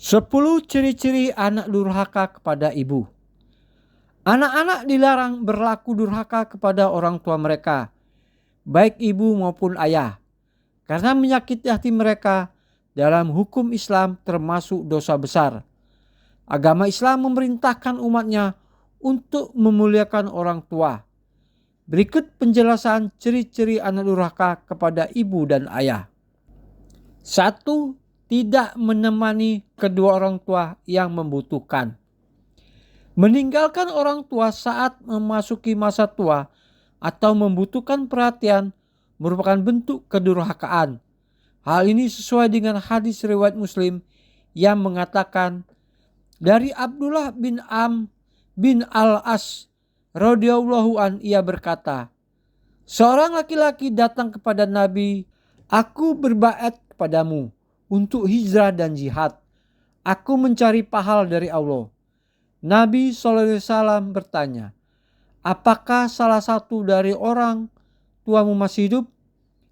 10 ciri-ciri anak durhaka kepada ibu. Anak-anak dilarang berlaku durhaka kepada orang tua mereka, baik ibu maupun ayah, karena menyakiti hati mereka dalam hukum Islam termasuk dosa besar. Agama Islam memerintahkan umatnya untuk memuliakan orang tua. Berikut penjelasan ciri-ciri anak durhaka kepada ibu dan ayah. 1. Tidak menemani kedua orang tua yang membutuhkan. Meninggalkan orang tua saat memasuki masa tua atau membutuhkan perhatian merupakan bentuk kedurhakaan. Hal ini sesuai dengan hadis riwayat Muslim yang mengatakan dari Abdullah bin Amr bin Al-As radhiyallahu an, ia berkata, seorang laki-laki datang kepada Nabi, aku berbaiat kepadamu untuk hijrah dan jihad. Aku mencari pahala dari Allah. Nabi SAW bertanya, apakah salah satu dari orang tuamu masih hidup?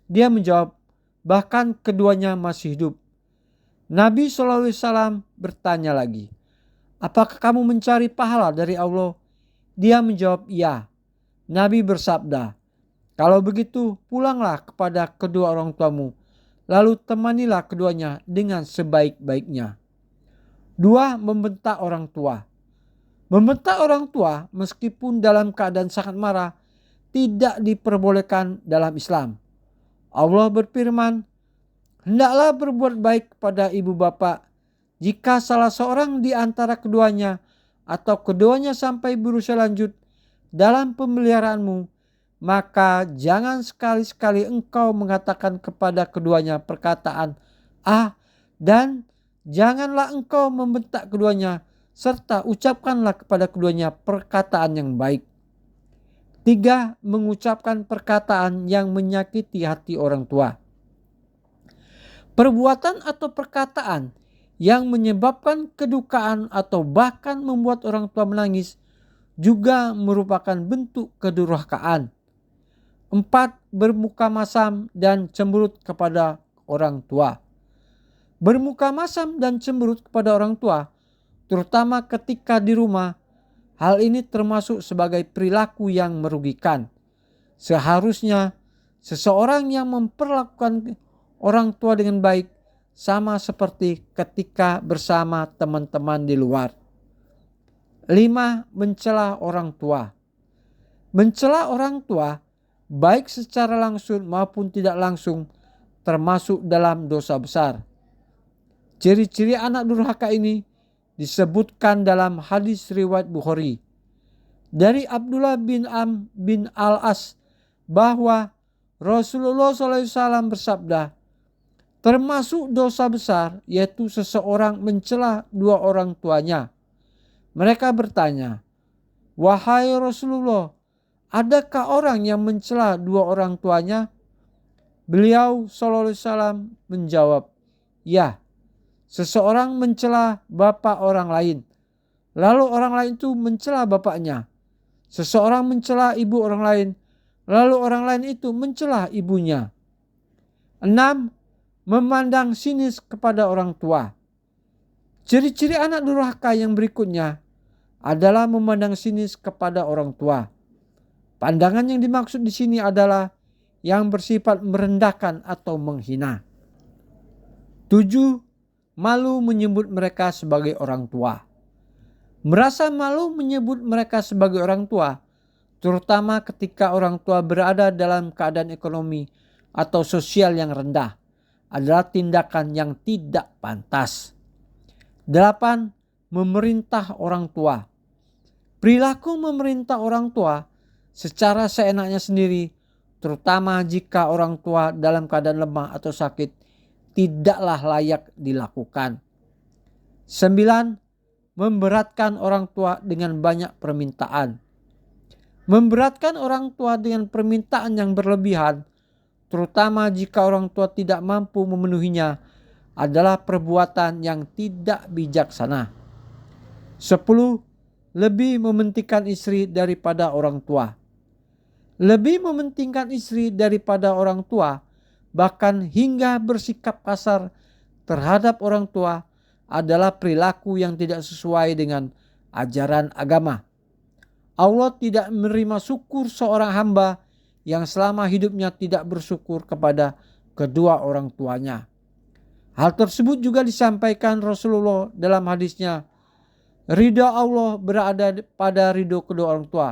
Dia menjawab, bahkan keduanya masih hidup. Nabi SAW bertanya lagi, apakah kamu mencari pahala dari Allah? Dia menjawab, iya. Nabi bersabda, kalau begitu pulanglah kepada kedua orang tuamu, lalu temanilah keduanya dengan sebaik-baiknya. 2. Membentak orang tua. Membentak orang tua meskipun dalam keadaan sangat marah tidak diperbolehkan dalam Islam. Allah berfirman, hendaklah berbuat baik kepada ibu bapa jika salah seorang di antara keduanya atau keduanya sampai berusia lanjut dalam pemeliharaanmu, maka jangan sekali-sekali engkau mengatakan kepada keduanya perkataan dan janganlah engkau membentak keduanya, serta ucapkanlah kepada keduanya perkataan yang baik. 3. Mengucapkan perkataan yang menyakiti hati orang tua. Perbuatan atau perkataan yang menyebabkan kedukaan atau bahkan membuat orang tua menangis juga merupakan bentuk kedurhakaan. 4. Bermuka masam dan cemberut kepada orang tua. Bermuka masam dan cemberut kepada orang tua, terutama ketika di rumah, hal ini termasuk sebagai perilaku yang merugikan. Seharusnya seseorang yang memperlakukan orang tua dengan baik sama seperti ketika bersama teman-teman di luar. 5. Mencela orang tua. Mencela orang tua, baik secara langsung maupun tidak langsung, termasuk dalam dosa besar. Ciri-ciri anak durhaka ini disebutkan dalam hadis riwayat Bukhari dari Abdullah bin Amr bin Al-As bahwa Rasulullah SAW bersabda, termasuk dosa besar yaitu seseorang mencela dua orang tuanya. Mereka bertanya, wahai Rasulullah, adakah orang yang mencela dua orang tuanya? Beliau SAW menjawab, ya, seseorang mencela bapak orang lain, lalu orang lain itu mencela bapaknya. Seseorang mencela ibu orang lain, lalu orang lain itu mencela ibunya. 6. Memandang sinis kepada orang tua. Ciri-ciri anak durhaka yang berikutnya adalah memandang sinis kepada orang tua. Pandangan yang dimaksud di sini adalah yang bersifat merendahkan atau menghina. 7. Malu menyebut mereka sebagai orang tua. Merasa malu menyebut mereka sebagai orang tua, terutama ketika orang tua berada dalam keadaan ekonomi atau sosial yang rendah, adalah tindakan yang tidak pantas. 8. Memerintah orang tua. Perilaku memerintah orang tua secara seenaknya sendiri, terutama jika orang tua dalam keadaan lemah atau sakit, tidaklah layak dilakukan. 9. Memberatkan orang tua dengan banyak permintaan. Memberatkan orang tua dengan permintaan yang berlebihan, terutama jika orang tua tidak mampu memenuhinya, adalah perbuatan yang tidak bijaksana. 10. Lebih mementingkan istri daripada orang tua. Lebih mementingkan istri daripada orang tua, bahkan hingga bersikap kasar terhadap orang tua, adalah perilaku yang tidak sesuai dengan ajaran agama. Allah tidak menerima syukur seorang hamba yang selama hidupnya tidak bersyukur kepada kedua orang tuanya. Hal tersebut juga disampaikan Rasulullah dalam hadisnya, ridha Allah berada pada ridho kedua orang tua,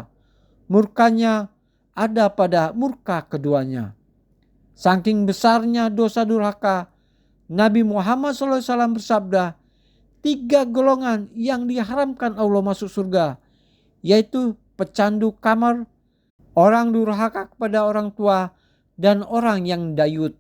murkanya ada pada murka keduanya. Saking besarnya dosa durhaka, Nabi Muhammad SAW bersabda, 3 golongan yang diharamkan Allah masuk surga, yaitu pecandu kamar, orang durhaka kepada orang tua, dan orang yang dayut.